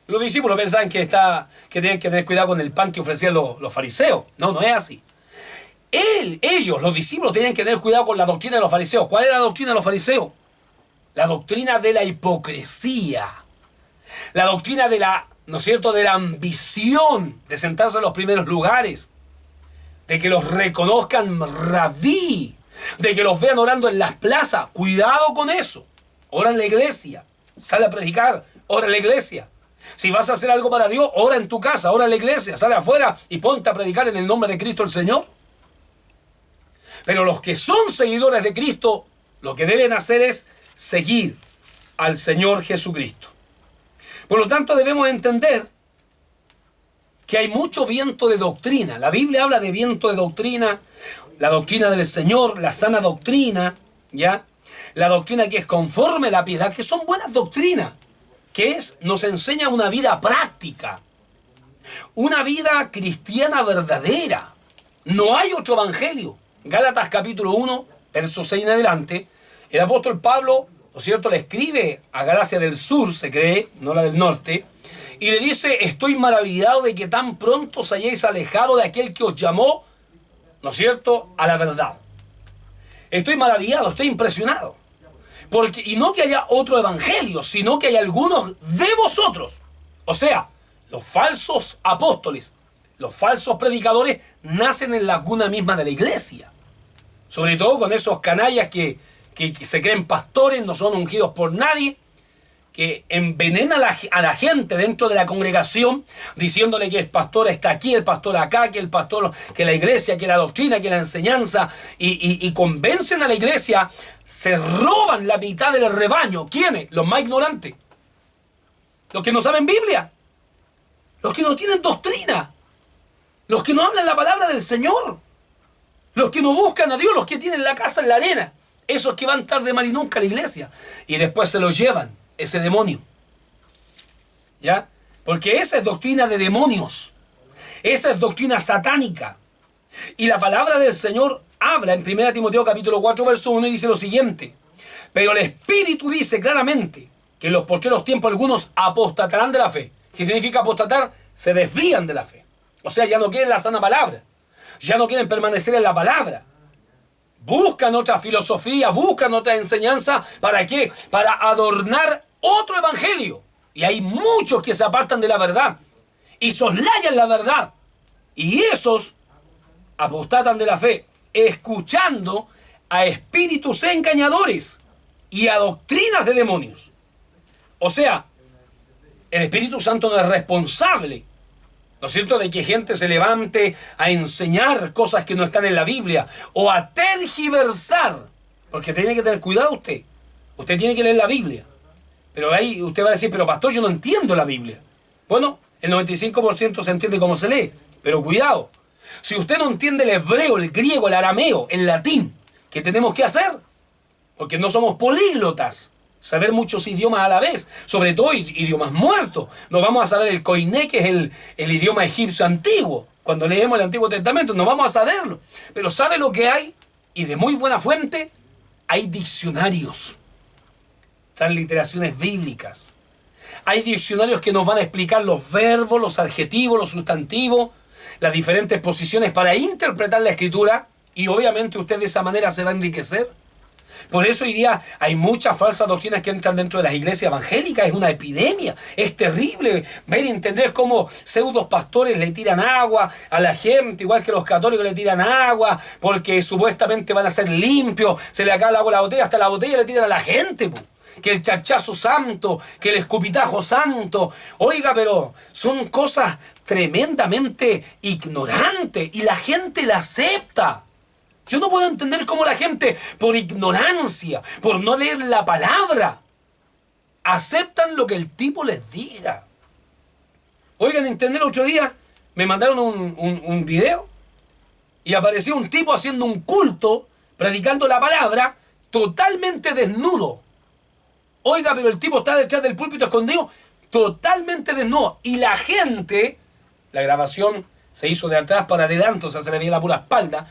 Los discípulos pensaban que tenían que tener cuidado con el pan que ofrecían los fariseos. No, no es así. Ellos, los discípulos, tenían que tener cuidado con la doctrina de los fariseos. ¿Cuál era la doctrina de los fariseos? La doctrina de la hipocresía. La doctrina de la, ¿no es cierto?, de la ambición de sentarse en los primeros lugares. De que los reconozcan rabí. De que los vean orando en las plazas. Cuidado con eso. Ora en la iglesia. Sale a predicar. Ora en la iglesia. Si vas a hacer algo para Dios, ora en tu casa, ora en la iglesia, sale afuera y ponte a predicar en el nombre de Cristo el Señor. Pero los que son seguidores de Cristo, lo que deben hacer es seguir al Señor Jesucristo. Por lo tanto, debemos entender que hay mucho viento de doctrina. La Biblia habla de viento de doctrina. la doctrina del Señor, la sana doctrina, ¿ya? La doctrina que es conforme a la piedad, que son buenas doctrinas, nos enseña una vida práctica, una vida cristiana verdadera. No hay otro evangelio. Gálatas capítulo 1, verso 6 en adelante, el apóstol Pablo, ¿no es cierto?, le escribe a Galacia del Sur, se cree, no la del norte, y le dice: estoy maravillado de que tan pronto os hayáis alejado de aquel que os llamó, ¿no es cierto?, a la verdad. Estoy maravillado, estoy impresionado. Y no que haya otro evangelio, sino que hay algunos de vosotros. O sea, los falsos apóstoles, los falsos predicadores nacen en la cuna misma de la iglesia. Sobre todo con esos canallas que se creen pastores, no son ungidos por nadie, que envenenan a la gente dentro de la congregación, diciéndole que el pastor está aquí, el pastor acá, que el pastor, que la iglesia, que la doctrina, que la enseñanza, y convencen a la iglesia, se roban la mitad del rebaño. ¿Quiénes? Los más ignorantes, los que no saben Biblia, los que no tienen doctrina, los que no hablan la palabra del Señor, los que no buscan a Dios, los que tienen la casa en la arena, esos que van tarde mal y nunca a la iglesia, y después se los llevan ese demonio, ¿ya? Porque esa es doctrina de demonios, esa es doctrina satánica. Y la palabra del Señor habla en 1 Timoteo capítulo 4 verso 1 y dice lo siguiente: pero el Espíritu dice claramente que en los postreros tiempos algunos apostatarán de la fe. ¿Qué significa apostatar? Se desvían de la fe. O sea, ya no quieren la sana palabra, ya no quieren permanecer en la palabra. Buscan otra filosofía, buscan otra enseñanza. ¿Para qué? Para adornar otro evangelio. Y hay muchos que se apartan de la verdad y soslayan la verdad. Y esos apostatan de la fe, escuchando a espíritus engañadores y a doctrinas de demonios. O sea, el Espíritu Santo no es responsable, ¿no es cierto?, de que gente se levante a enseñar cosas que no están en la Biblia o a tergiversar, porque tiene que tener cuidado usted. Usted tiene que leer la Biblia. Pero ahí usted va a decir: pero pastor, yo no entiendo la Biblia. Bueno, el 95% se entiende cómo se lee, pero cuidado. Si usted no entiende el hebreo, el griego, el arameo, el latín, ¿qué tenemos que hacer? Porque no somos políglotas. Saber muchos idiomas a la vez, sobre todo idiomas muertos. No vamos a saber el koiné, que es el idioma egipcio antiguo. Cuando leemos el Antiguo Testamento no vamos a saberlo. Pero ¿sabe lo que hay? Y de muy buena fuente, hay diccionarios, transliteraciones bíblicas. Hay diccionarios que nos van a explicar los verbos, los adjetivos, los sustantivos, las diferentes posiciones para interpretar la Escritura, y obviamente usted de esa manera se va a enriquecer. Por eso hoy día hay muchas falsas doctrinas que entran dentro de las iglesias evangélicas. Es una epidemia, es terrible ver y entender cómo pseudos pastores le tiran agua a la gente, igual que los católicos le tiran agua, porque supuestamente van a ser limpios, se le acaba el agua a la botella, hasta la botella le tiran a la gente, que el chachazo santo, que el escupitajo santo. Oiga, pero son cosas tremendamente ignorantes y la gente la acepta. Yo no puedo entender cómo la gente, por ignorancia, por no leer la palabra, aceptan lo que el tipo les diga. Oigan, en internet el otro día me mandaron un video y apareció un tipo haciendo un culto, predicando la palabra, totalmente desnudo. Oiga, pero el tipo está detrás del púlpito escondido, totalmente desnudo. Y la gente, la grabación se hizo de atrás para adelante, o sea, se le veía la pura espalda,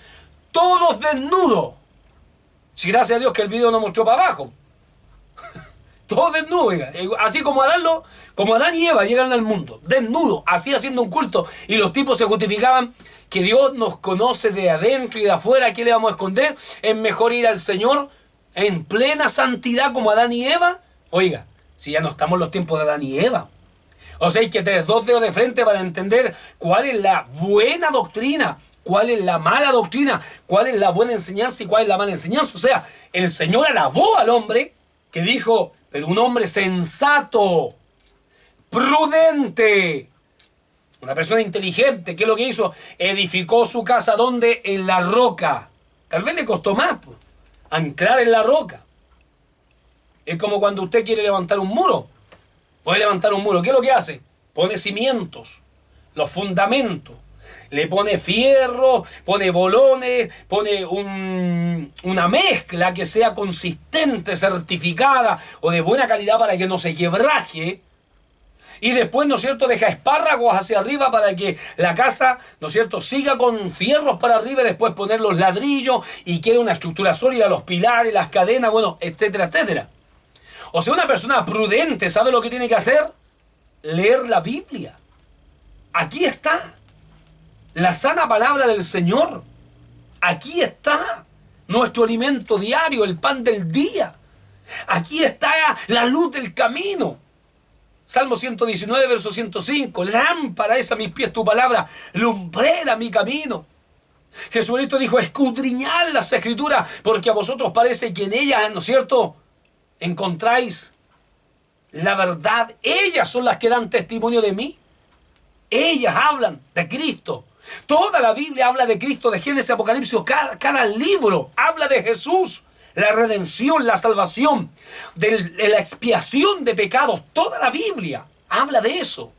todos desnudos. Si gracias a Dios que el video no mostró para abajo. Todos desnudos, así como Adán y Eva llegaron al mundo, desnudos, así haciendo un culto. Y los tipos se justificaban que Dios nos conoce de adentro y de afuera. ¿Qué le vamos a esconder? Es mejor ir al Señor en plena santidad como Adán y Eva. Oiga, si ya no estamos en los tiempos de Adán y Eva. O sea, hay que tener dos dedos de frente para entender cuál es la buena doctrina, cuál es la mala doctrina, cuál es la buena enseñanza y cuál es la mala enseñanza. O sea, el Señor alabó al hombre que dijo: pero un hombre sensato, prudente, una persona inteligente, ¿qué es lo que hizo? Edificó su casa, ¿dónde? En la roca. Tal vez le costó más, pues, anclar en la roca. Es como cuando usted quiere levantar un muro. Puede levantar un muro. ¿Qué es lo que hace? Pone cimientos, los fundamentos. Le pone fierro, pone bolones, pone una mezcla que sea consistente, certificada o de buena calidad para que no se quebraje. Y después, ¿no es cierto?, deja espárragos hacia arriba para que la casa, ¿no es cierto?, siga con fierros para arriba y después poner los ladrillos y quede una estructura sólida, los pilares, las cadenas, bueno, etcétera, etcétera. O sea, una persona prudente, ¿sabe lo que tiene que hacer? Leer la Biblia. Aquí está la sana palabra del Señor. Aquí está nuestro alimento diario, el pan del día. Aquí está la luz del camino. Salmo 119, verso 105. Lámpara es a mis pies tu palabra, lumbrera mi camino. Jesucristo dijo, escudriñad las Escrituras, porque a vosotros parece que en ellas, ¿no es cierto?, encontráis la verdad. Ellas son las que dan testimonio de mí. Ellas hablan de Cristo. Toda la Biblia habla de Cristo, de Génesis, Apocalipsis, cada libro habla de Jesús. La redención, la salvación, de la expiación de pecados. Toda la Biblia habla de eso.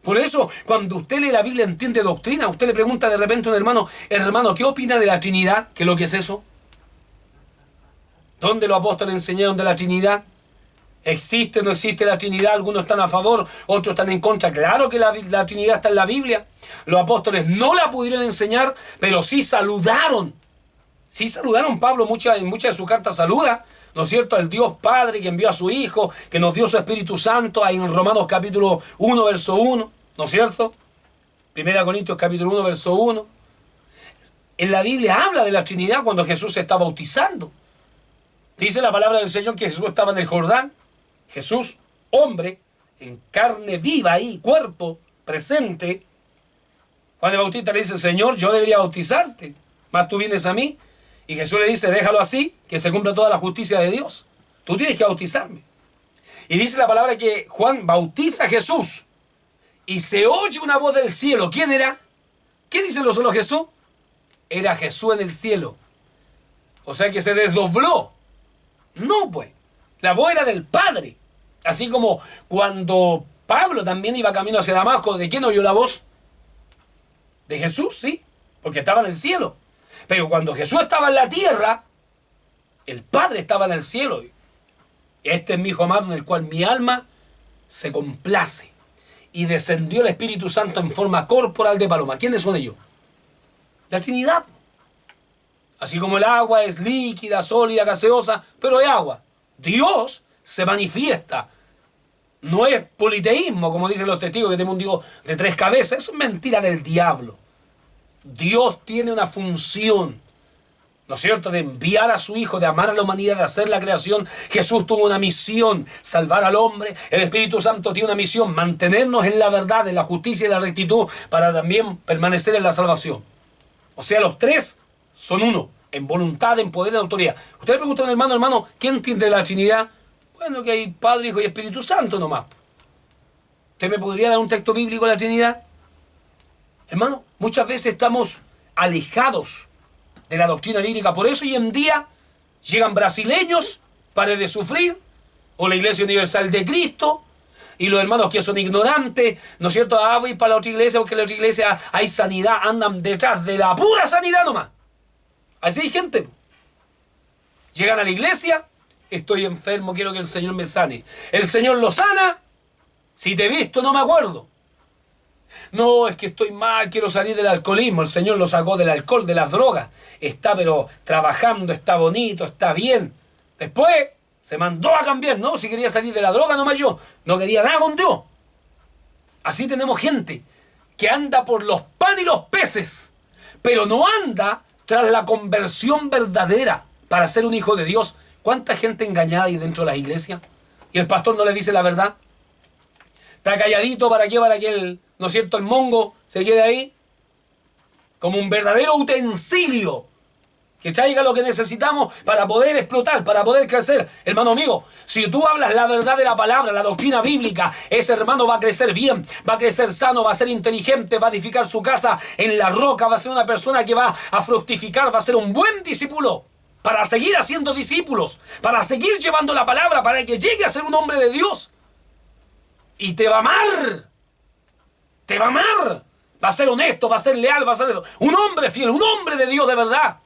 Por eso, cuando usted lee la Biblia, entiende doctrina, usted le pregunta de repente a un hermano, hermano, ¿qué opina de la Trinidad? ¿Qué es lo que es eso? ¿Dónde los apóstoles enseñaron de la Trinidad? ¿Existe o no existe la Trinidad? Algunos están a favor, otros están en contra. Claro que la Trinidad está en la Biblia. Los apóstoles no la pudieron enseñar, pero sí saludaron. Sí saludaron. Pablo en muchas de sus cartas saluda, ¿no es cierto?, al Dios Padre que envió a su Hijo, que nos dio su Espíritu Santo, ahí en Romanos capítulo 1, verso 1, ¿no es cierto? 1 Corintios capítulo 1, verso 1. En la Biblia habla de la Trinidad cuando Jesús se está bautizando. Dice la palabra del Señor que Jesús estaba en el Jordán. Jesús, hombre, en carne viva ahí, cuerpo presente. Juan el Bautista le dice, Señor, yo debería bautizarte, mas tú vienes a mí. Y Jesús le dice, déjalo así, que se cumpla toda la justicia de Dios. Tú tienes que bautizarme. Y dice la palabra que Juan bautiza a Jesús. Y se oye una voz del cielo. ¿Quién era? ¿Qué dice lo solo Jesús? Era Jesús en el cielo. O sea que se desdobló. No, pues. La voz era del Padre. Así como cuando Pablo también iba camino hacia Damasco, ¿de quién oyó la voz? De Jesús, sí, porque estaba en el cielo. Pero cuando Jesús estaba en la tierra, el Padre estaba en el cielo. Este es mi Hijo amado en el cual mi alma se complace. Y descendió el Espíritu Santo en forma corporal de paloma. ¿Quiénes son ellos? La Trinidad. Así como el agua es líquida, sólida, gaseosa, pero es agua. Dios se manifiesta. No es politeísmo, como dicen los testigos, que tenemos un Dios de 3 cabezas. Eso es mentira del diablo. Dios tiene una función, ¿no es cierto?, de enviar a su Hijo, de amar a la humanidad, de hacer la creación. Jesús tuvo una misión, salvar al hombre. El Espíritu Santo tiene una misión, mantenernos en la verdad, en la justicia y la rectitud, para también permanecer en la salvación. O sea, los 3 son uno, en voluntad, en poder y en autoridad. Usted le pregunta a un hermano, ¿quién entiende de la Trinidad? Bueno, que hay Padre, Hijo y Espíritu Santo nomás. ¿Usted me podría dar un texto bíblico de la Trinidad? Hermano, muchas veces estamos alejados de la doctrina bíblica. Por eso hoy en día llegan brasileños, pares de sufrir, o la Iglesia Universal de Cristo, y los hermanos que son ignorantes, ¿no es cierto? Voy para la otra iglesia, porque en la otra iglesia hay sanidad, andan detrás de la pura sanidad nomás. Así hay gente. Llegan a la iglesia, estoy enfermo, quiero que el Señor me sane. El Señor lo sana, si te he visto no me acuerdo. No, es que estoy mal, quiero salir del alcoholismo. El Señor lo sacó del alcohol, de las drogas. Está pero trabajando, está bonito, está bien. Después se mandó a cambiar. No, si quería salir de la droga, nomás yo. No quería nada con Dios. Así tenemos gente que anda por los panes y los peces, pero no anda tras la conversión verdadera para ser un hijo de Dios. ¿Cuánta gente engañada hay dentro de las iglesias? Y el pastor no le dice la verdad. Está calladito para que el, ¿no es cierto?, el mongo se quede ahí como un verdadero utensilio que traiga lo que necesitamos para poder explotar, para poder crecer. Hermano mío, si tú hablas la verdad de la palabra, la doctrina bíblica, ese hermano va a crecer bien, va a crecer sano, va a ser inteligente, va a edificar su casa en la roca, va a ser una persona que va a fructificar, va a ser un buen discípulo para seguir haciendo discípulos, para seguir llevando la palabra, para que llegue a ser un hombre de Dios. Y te va a amar. Te va a amar. va a ser honesto, va a ser leal, va a ser un hombre fiel, un hombre de Dios de verdad.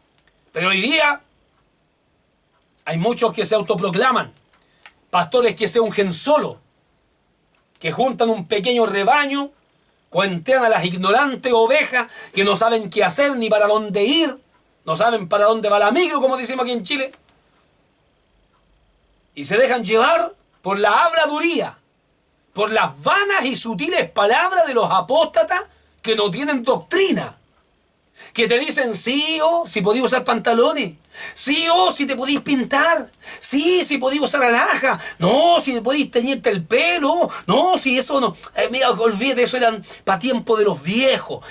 Pero hoy día hay muchos que se autoproclaman pastores que se ungen solo, que juntan un pequeño rebaño, cuentean a las ignorantes ovejas que no saben qué hacer ni para dónde ir, no saben para dónde va la micro, como decimos aquí en Chile, y se dejan llevar por la habladuría, por las vanas y sutiles palabras de los apóstatas que no tienen doctrina, que te dicen sí o si podís usar pantalones, sí o si te podís pintar, sí si podís usar alhaja, no si podís teñirte el pelo, no si eso no, mira, olvídate, eso eran para tiempo de los viejos,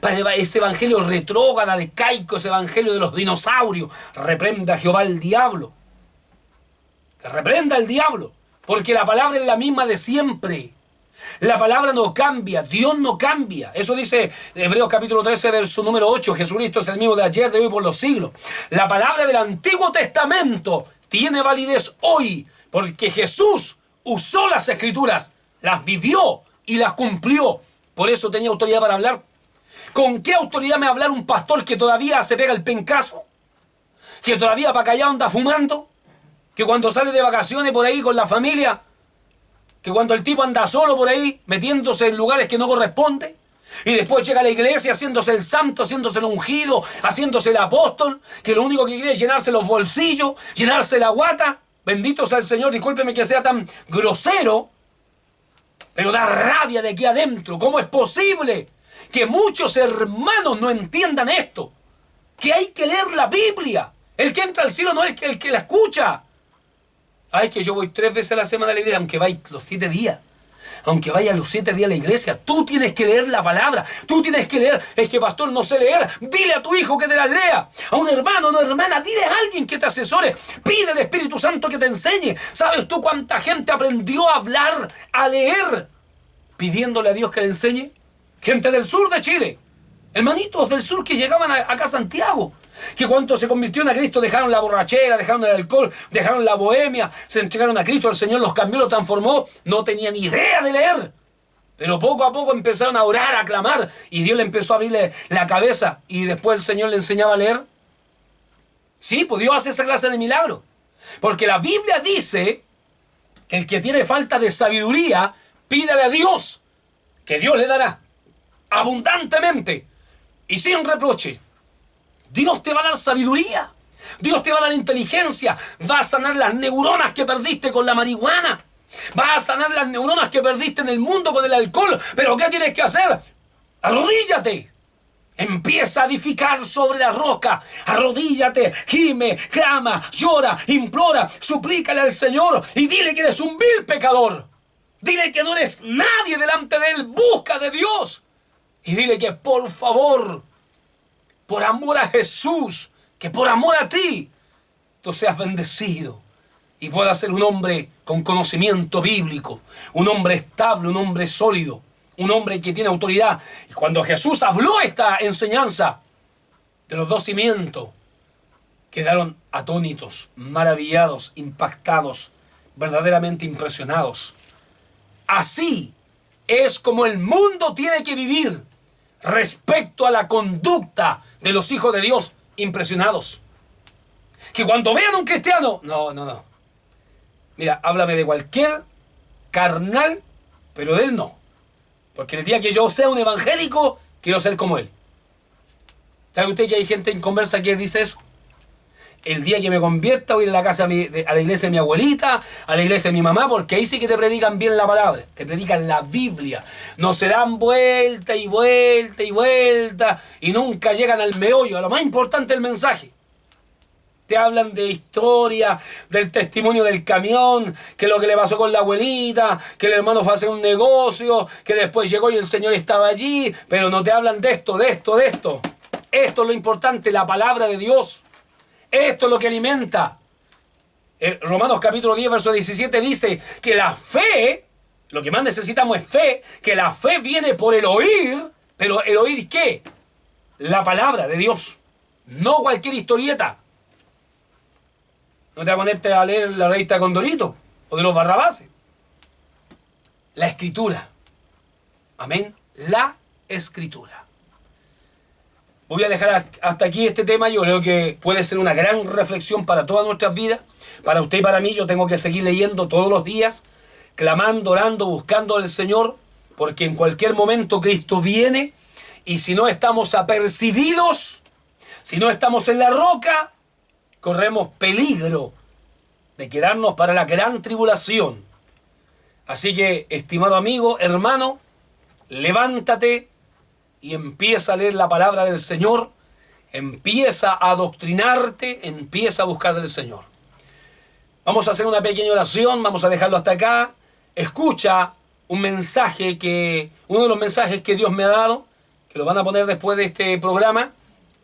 para ese evangelio retrógrado, arcaico, ese evangelio de los dinosaurios. Reprenda Jehová al diablo, que reprenda al diablo, porque la palabra es la misma de siempre. La palabra no cambia, Dios no cambia. Eso dice Hebreos capítulo 13, verso número 8. Jesucristo es el mismo de ayer, de hoy, por los siglos. La palabra del Antiguo Testamento tiene validez hoy, porque Jesús usó las Escrituras, las vivió y las cumplió. Por eso tenía autoridad para hablar. ¿Con qué autoridad me va a hablar un pastor que todavía se pega el pencazo? ¿Que todavía para callar anda fumando? ¿Que cuando sale de vacaciones por ahí con la familia, que cuando el tipo anda solo por ahí, metiéndose en lugares que no corresponde, y después llega a la iglesia haciéndose el santo, haciéndose el ungido, haciéndose el apóstol, que lo único que quiere es llenarse los bolsillos, llenarse la guata? Bendito sea el Señor, discúlpeme que sea tan grosero, pero da rabia de aquí adentro. ¿Cómo es posible que muchos hermanos no entiendan esto? Que hay que leer la Biblia. El que entra al cielo no es el que la escucha. Ay, que yo voy 3 veces a la semana a la iglesia, aunque vaya los 7 días. Aunque vaya los 7 días a la iglesia, tú tienes que leer la palabra. Tú tienes que leer. Es que pastor, no sé leer. Dile a tu hijo que te la lea. A un hermano, a una hermana, dile a alguien que te asesore. Pide al Espíritu Santo que te enseñe. ¿Sabes tú cuánta gente aprendió a hablar, a leer, pidiéndole a Dios que le enseñe? Gente del sur de Chile. Hermanitos del sur que llegaban acá a Santiago, que cuando se convirtieron a Cristo dejaron la borrachera, dejaron el alcohol, dejaron la bohemia, se entregaron a Cristo, el Señor los cambió, los transformó, no tenían idea de leer, pero poco a poco empezaron a orar, a clamar, y Dios le empezó a abrirle la cabeza, y después el Señor le enseñaba a leer. Sí, pues Dios hace esa clase de milagro, porque la Biblia dice que el que tiene falta de sabiduría, pídale a Dios, que Dios le dará abundantemente y sin reproche. Dios te va a dar sabiduría. Dios te va a dar inteligencia. Va a sanar las neuronas que perdiste con la marihuana. Va a sanar las neuronas que perdiste en el mundo con el alcohol. Pero ¿qué tienes que hacer? Arrodíllate. Empieza a edificar sobre la roca. Arrodíllate, gime, clama, llora, implora, suplícale al Señor y dile que eres un vil pecador. Dile que no eres nadie delante de Él. Busca de Dios. Y dile que por favor, por amor a Jesús, que por amor a ti, tú seas bendecido y puedas ser un hombre con conocimiento bíblico, un hombre estable, un hombre sólido, un hombre que tiene autoridad. Y cuando Jesús habló esta enseñanza de los 2 cimientos, quedaron atónitos, maravillados, impactados, verdaderamente impresionados. Así es como el mundo tiene que vivir respecto a la conducta de los hijos de Dios, impresionados. Que cuando vean a un cristiano, no. Mira, háblame de cualquier carnal, pero de él no. Porque el día que yo sea un evangélico, quiero ser como él. ¿Sabe usted que hay gente inconversa que dice eso? El día que me convierta voy a ir a la casa, a la iglesia de mi abuelita, a la iglesia de mi mamá, porque ahí sí que te predican bien la palabra, te predican la Biblia. No se dan vuelta y vuelta y vuelta y nunca llegan al meollo, a lo más importante del mensaje. Te hablan de historia, del testimonio del camión, que lo que le pasó con la abuelita, que el hermano fue a hacer un negocio, que después llegó y el Señor estaba allí, pero no te hablan de esto. Esto es lo importante, la palabra de Dios. Esto es lo que alimenta. Romanos capítulo 10, verso 17 dice que la fe, lo que más necesitamos es fe, que la fe viene por el oír, pero ¿el oír qué? La palabra de Dios, no cualquier historieta. No te vas a ponerte a leer la revista de Condorito o de los Barrabases. La Escritura. Amén. La Escritura. Voy a dejar hasta aquí este tema. Yo creo que puede ser una gran reflexión para todas nuestras vidas. Para usted y para mí, yo tengo que seguir leyendo todos los días, clamando, orando, buscando al Señor, porque en cualquier momento Cristo viene, y si no estamos apercibidos, si no estamos en la roca, corremos peligro de quedarnos para la gran tribulación. Así que, estimado amigo, hermano, levántate y empieza a leer la palabra del Señor, empieza a adoctrinarte, empieza a buscar del Señor. Vamos a hacer una pequeña oración, vamos a dejarlo hasta acá. Escucha uno de los mensajes que Dios me ha dado, que lo van a poner después de este programa,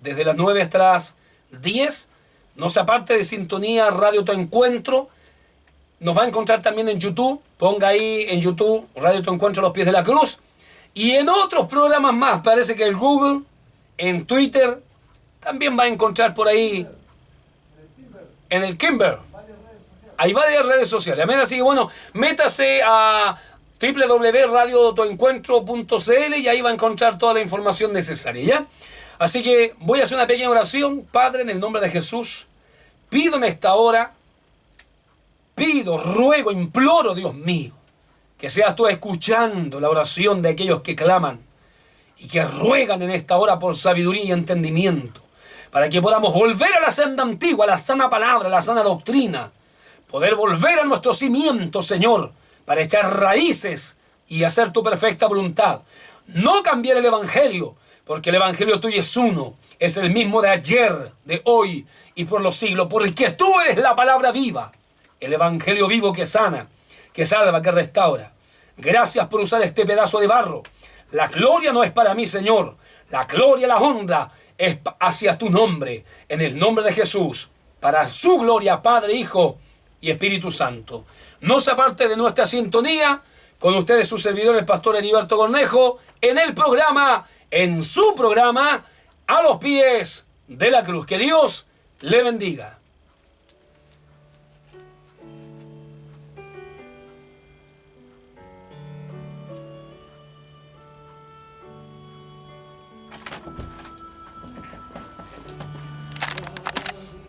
desde las 9 hasta las 10. No se aparte de sintonía Radio Tu Encuentro. Nos va a encontrar también en YouTube. Ponga ahí en YouTube Radio Tu Encuentro a los pies de la cruz. Y en otros programas más, parece que el Google, en Twitter, también va a encontrar por ahí, en el Kimber. Hay varias redes sociales. Amén. Así que bueno, métase a www.radiotoencuentro.cl y ahí va a encontrar toda la información necesaria, ¿ya? Así que voy a hacer una pequeña oración. Padre, en el nombre de Jesús, pido en esta hora, ruego, imploro, Dios mío, que seas tú escuchando la oración de aquellos que claman y que ruegan en esta hora por sabiduría y entendimiento, para que podamos volver a la senda antigua, a la sana palabra, a la sana doctrina, poder volver a nuestro cimiento, Señor, para echar raíces y hacer tu perfecta voluntad. No cambiar el Evangelio, porque el Evangelio tuyo es uno, es el mismo de ayer, de hoy y por los siglos, porque tú eres la palabra viva, el Evangelio vivo que sana, que salva, que restaura. Gracias por usar este pedazo de barro. La gloria no es para mí, Señor. La gloria, la honra es hacia tu nombre, en el nombre de Jesús, para su gloria, Padre, Hijo y Espíritu Santo. No se aparte de nuestra sintonía, con ustedes su servidor, el pastor Heriberto Cornejo, en su programa, A los pies de la cruz. Que Dios le bendiga.